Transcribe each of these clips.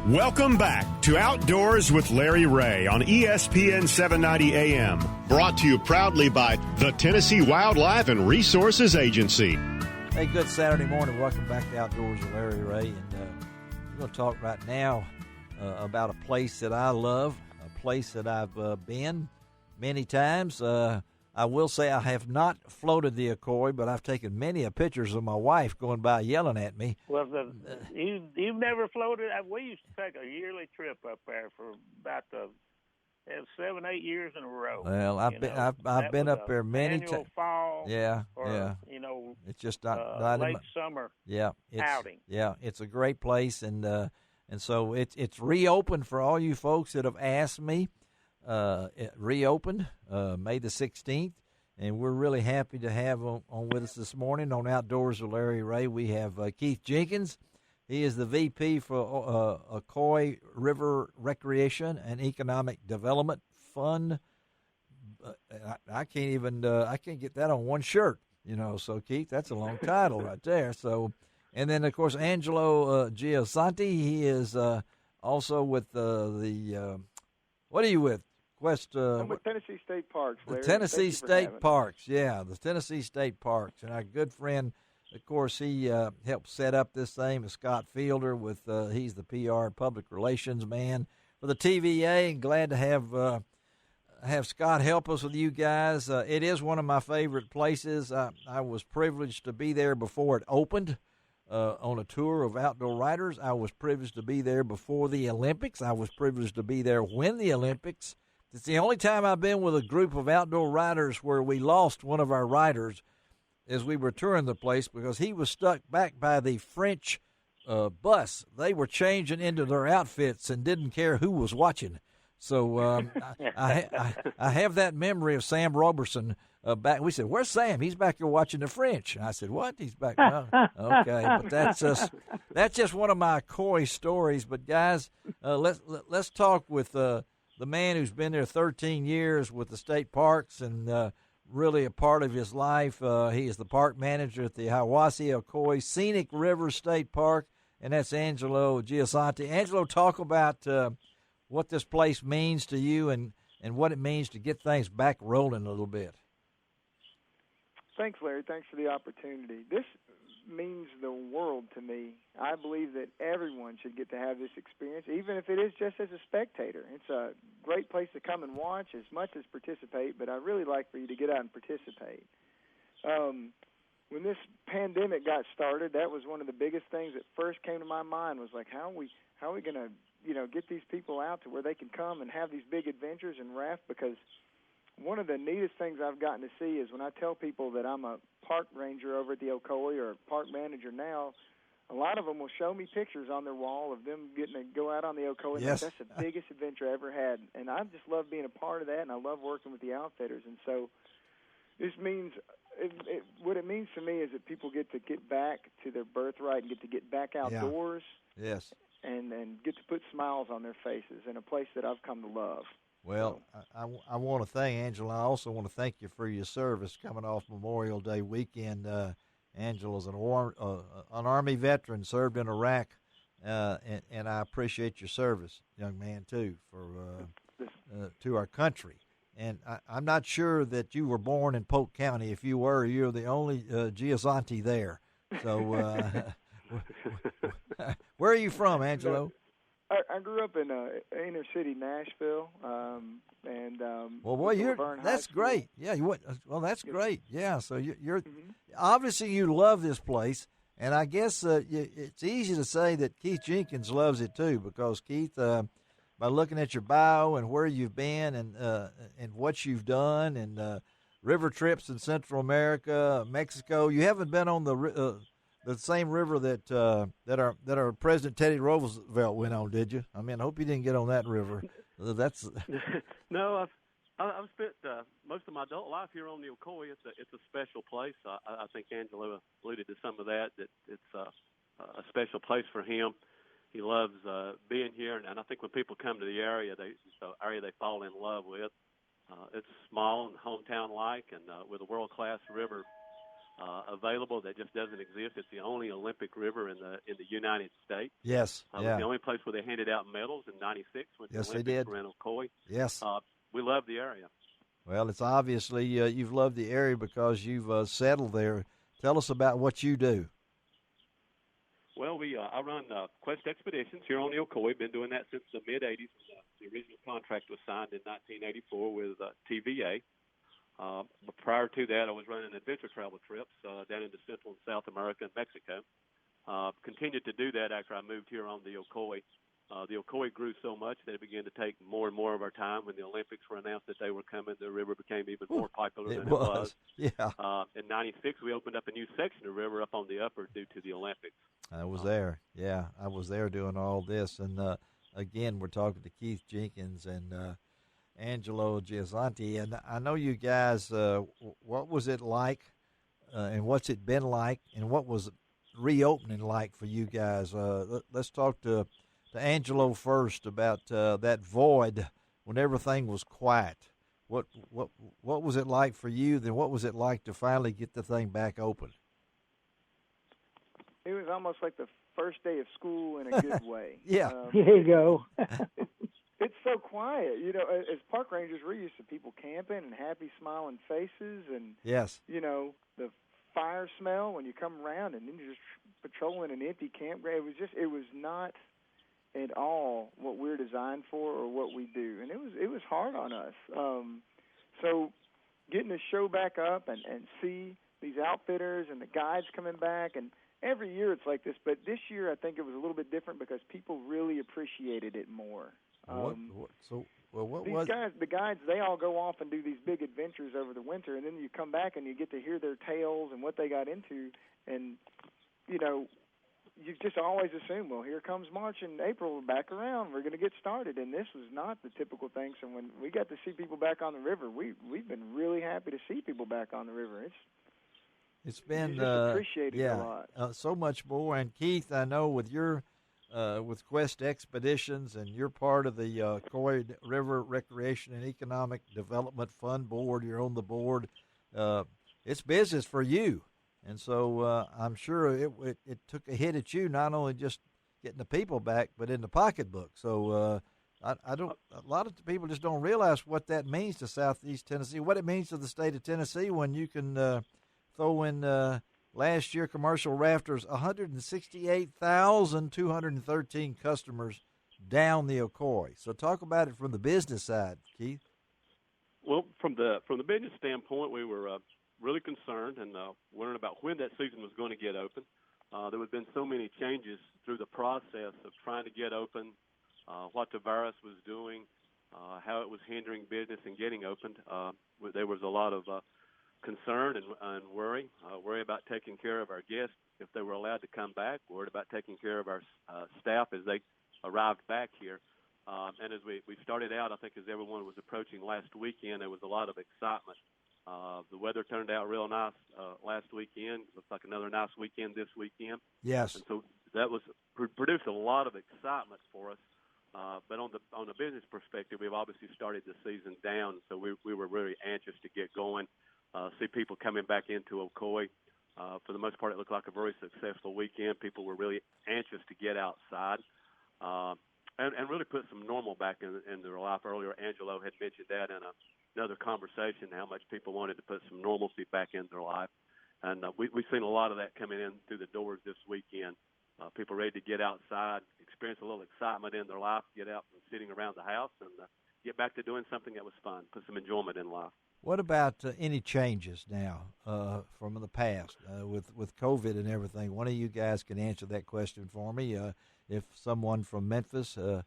Welcome back to Outdoors with Larry Ray on ESPN 790 AM. Brought to you proudly by the Tennessee Wildlife and Resources Agency. Hey, good Saturday morning. Welcome back to Outdoors with Larry Ray. And we're going to talk right now about a place that I love, a place that I've been many times. I will say I have not floated the Ocoee, but I've taken many pictures of my wife going by yelling at me. Well, you've never floated. We used to take a yearly trip up there for about 7-8 years in a row. Well, I've been up there many times. Annual fall, yeah. It's just not late summer. Outing. Yeah, it's a great place, and so it's reopened for all you folks that have asked me. It reopened May the 16th, and we're really happy to have on with us this morning on Outdoors with Larry Ray. We have Keith Jenkins. He is the VP for Ocoee River Recreation and Economic Development Fund. I can't get that on one shirt, So Keith, that's a long title right there. So, and then of course Angelo Giansante. He is also with what are you with? I'm with Tennessee State Parks, Larry. The Tennessee State Parks, the Tennessee State Parks. And our good friend, of course, he helped set up this thing with Scott Fielder. He's the PR public relations man for the TVA, and glad to have Scott help us with you guys. It is one of my favorite places. I was privileged to be there before it opened on a tour of outdoor riders. I was privileged to be there before the Olympics. I was privileged to be there when the Olympics. It's the only time I've been with a group of outdoor riders where we lost one of our riders as we were touring the place because he was stuck back by the French bus. They were changing into their outfits and didn't care who was watching. So I have that memory of Sam Robertson back. We said, "Where's Sam? He's back here watching the French." And I said, "What? He's back?" Oh, okay, but that's just one of my coy stories. But guys, let's talk with the man who's been there 13 years with the state parks and really a part of his life. He is the park manager at the Hiawassee Ocoee Scenic River State Park, and that's Angelo Giansante. Angelo, talk about what this place means to you and what it means to get things back rolling a little bit. Thanks, Larry. Thanks for the opportunity. This means the world to me. I believe that everyone should get to have this experience, even if it is just as a spectator. It's a great place to come and watch as much as participate, but I really like for you to get out and participate. When this pandemic got started, that was one of the biggest things that first came to my mind was like, how are we going to get these people out to where they can come and have these big adventures and raft? Because one of the neatest things I've gotten to see is when I tell people that I'm a park ranger over at the Ocoee or a park manager now, a lot of them will show me pictures on their wall of them getting to go out on the Ocoee. Yes. That's the biggest adventure I ever had. And I just love being a part of that, and I love working with the outfitters. And so this means what it means to me is that people get to get back to their birthright and get to get back outdoors. Yeah. Yes. And get to put smiles on their faces in a place that I've come to love. Well, I want to thank Angela. I also want to thank you for your service coming off Memorial Day weekend. Angela's an Army veteran, served in Iraq, and I appreciate your service, young man, too, to our country. And I'm not sure that you were born in Polk County. If you were, you're the only Giansante there. So where are you from, Angelo? I grew up in inner city Nashville, well, boy, that's great. Yeah, that's great. Yeah, so you're obviously you love this place, and I guess it's easy to say that Keith Jenkins loves it too, because Keith, by looking at your bio and where you've been and what you've done and river trips in Central America, Mexico, you haven't been on the same river that our President Teddy Roosevelt went on, did you? I mean, I hope you didn't get on that river. That's no. I've spent most of my adult life here on the Ocoee. It's a special place. I think Angelo alluded to some of that. That it's a special place for him. He loves being here, and I think when people come to the area, they fall in love with. It's small and hometown-like, and with a world-class river available that just doesn't exist. It's the only Olympic river in the United States. Yes, It was the only place where they handed out medals in '96 when Yes, the they Olympics did. were in Ocoee. Yes. We love the area. Well, it's obviously you've loved the area because you've settled there. Tell us about what you do. Well, I run Quest Expeditions here on the Ocoee. Been doing that since the mid-'80s. The original contract was signed in 1984 with TVA. But prior to that, I was running adventure travel trips down into Central and South America and Mexico. Continued to do that after I moved here on the Ocoee. The Ocoee grew so much that it began to take more and more of our time. When the Olympics were announced that they were coming, the river became even more popular than it was. Yeah. In '96, we opened up a new section of river up on the upper due to the Olympics. I was there. Yeah, I was there doing all this. And, again, we're talking to Keith Jenkins and Angelo Giansante. And I know you guys, what was it like and what's it been like and what was reopening like for you guys? Let's talk to Angelo first about that void when everything was quiet. What was it like for you? Then what was it like to finally get the thing back open? It was almost like the first day of school in a good way. Yeah. There you go. It's so quiet. You know, as park rangers, we're used to people camping and happy, smiling faces and, Yes. you know, the fire smell when you come around and then you're just patrolling an empty campground. It was not at all what we're designed for or what we do. And it was hard on us. So getting the show back up and see these outfitters and the guides coming back, and every year it's like this, but this year I think it was a little bit different because people really appreciated it more. The guides, they all go off and do these big adventures over the winter, and then you come back and you get to hear their tales and what they got into, and, you know, you just always assume, well, here comes March and April, we're back around, we're going to get started, and this was not the typical thing. So when we got to see people back on the river, we've been really happy to see people back on the river. It's been appreciated a lot. So much more. And Keith, I know with your with Quest Expeditions, and you're part of the Ocoee River Recreation and Economic Development Fund Board. You're on the board. It's business for you, and so I'm sure it took a hit at you, not only just getting the people back, but in the pocketbook. So I don't. A lot of people just don't realize what that means to Southeast Tennessee, what it means to the state of Tennessee when you can throw in. Last year, commercial rafters, 168,213 customers down the Ocoee. So talk about it from the business side, Keith. Well, from the business standpoint, we were really concerned and wondering about when that season was going to get open. There have been so many changes through the process of trying to get open, what the virus was doing, how it was hindering business and getting opened. There was a lot of concern and worry about taking care of our guests if they were allowed to come back, worried about taking care of our staff as they arrived back here. And as we started out, I think as everyone was approaching last weekend, there was a lot of excitement. The weather turned out real nice last weekend. Looks like another nice weekend this weekend. Yes. And so that was produced a lot of excitement for us. But on the business perspective, we've obviously started the season down, so we were really anxious to get going. See people coming back into Ocoee. For the most part, it looked like a very successful weekend. People were really anxious to get outside and really put some normal back in their life. Earlier, Angelo had mentioned that in another conversation, how much people wanted to put some normalcy back in their life. And we've seen a lot of that coming in through the doors this weekend. People ready to get outside, experience a little excitement in their life, get out from sitting around the house, and get back to doing something that was fun, put some enjoyment in life. What about any changes now from the past with COVID and everything? One of you guys can answer that question for me. If someone from Memphis, and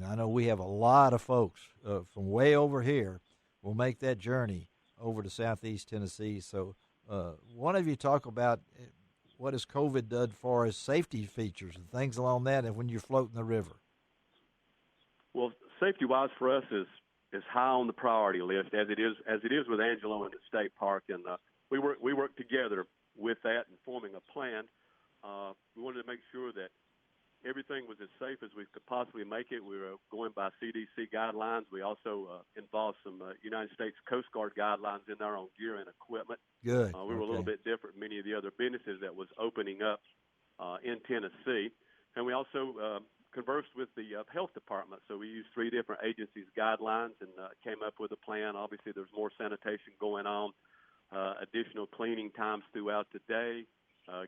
I know we have a lot of folks from way over here, will make that journey over to Southeast Tennessee. So one of you talk about what has COVID done for us, safety features and things along that, and when you're floating the river. Well, safety-wise for us is high on the priority list, as it is with Angelo and the state park, and we work together with that and forming a plan. We wanted to make sure that everything was as safe as we could possibly make it. We were going by CDC guidelines. We also involved some United States Coast Guard guidelines in there on gear and equipment. Good. We were a little bit different than many of the other businesses that was opening up in Tennessee. And we also conversed with the health department. So we used 3 different agencies' guidelines and came up with a plan. Obviously, there's more sanitation going on, additional cleaning times throughout the day,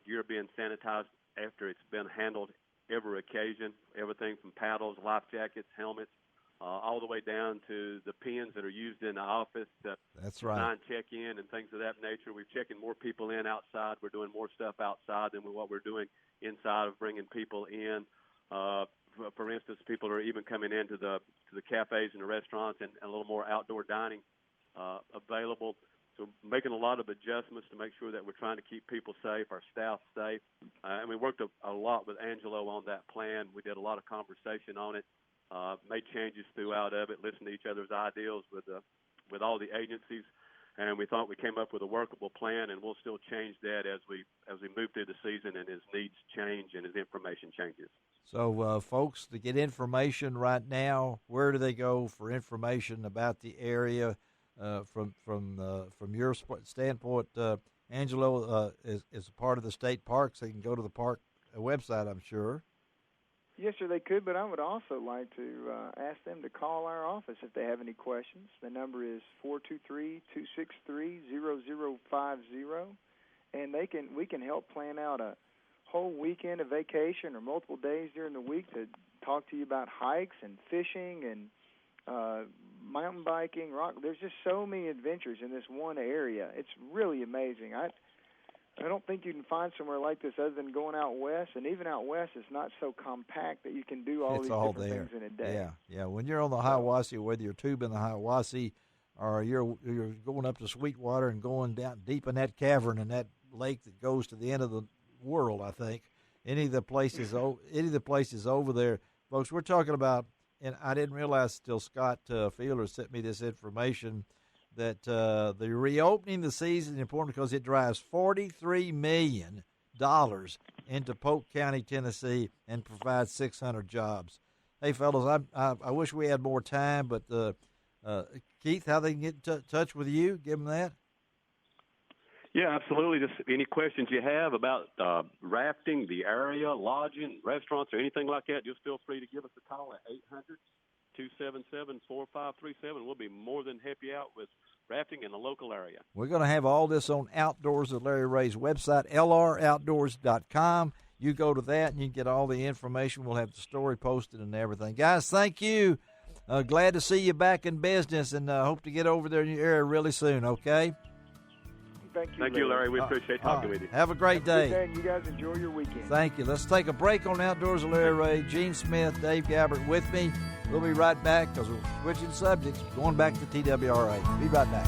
gear being sanitized after it's been handled every occasion, everything from paddles, life jackets, helmets, all the way down to the pens that are used in the office to sign check-in and things of that nature. We're checking more people in outside. We're doing more stuff outside than what we're doing inside of bringing people in. For instance, people are even coming into the cafes and the restaurants and a little more outdoor dining available. So making a lot of adjustments to make sure that we're trying to keep people safe, our staff safe. And we worked a lot with Angelo on that plan. We did a lot of conversation on it, made changes throughout of it, listened to each other's ideas with all the agencies. And we thought we came up with a workable plan, and we'll still change that as we move through the season and as needs change and as information changes. So, folks, to get information right now, where do they go for information about the area? From your standpoint, Angelo is a part of the state parks. They can go to the park website, I'm sure. Yes, sir, they could, but I would also like to ask them to call our office if they have any questions. The number is 423-263-0050, and we can help plan out a whole weekend of vacation or multiple days during the week to talk to you about hikes and fishing and mountain biking, rock. There's just so many adventures in this one area. It's really amazing. I don't think you can find somewhere like this other than going out west, and even out west, it's not so compact that you can do all these different things in a day. Yeah. When you're on the Hiawassee, whether you're tubing the Hiawassee or you're going up to Sweetwater and going down deep in that cavern and that lake that goes to the end of the world, I think any of the places over there, folks, we're talking about. And I didn't realize till Scott Fielder sent me this information that the reopening the season is important because it drives $43 million into Polk County, Tennessee, and provides 600 jobs. Hey, fellas, I wish we had more time, but Keith, how they can get in touch with you? Give them that. Yeah, absolutely. Just any questions you have about rafting, the area, lodging, restaurants, or anything like that, just feel free to give us a call at 800-277-4537. We'll be more than happy out with rafting in the local area. We're going to have all this on Outdoors at Larry Ray's website, lroutdoors.com. You go to that and you get all the information. We'll have the story posted and everything. Guys, thank you. Glad to see you back in business, and hope to get over there in your area really soon, okay? Thank you, Larry. We appreciate talking with you. Have a great day. Good day, and you guys enjoy your weekend. Thank you. Let's take a break on Outdoors with Larry Ray. Gene Smith, Dave Gabbert with me. We'll be right back because we're switching subjects, going back to TWRA. Be right back.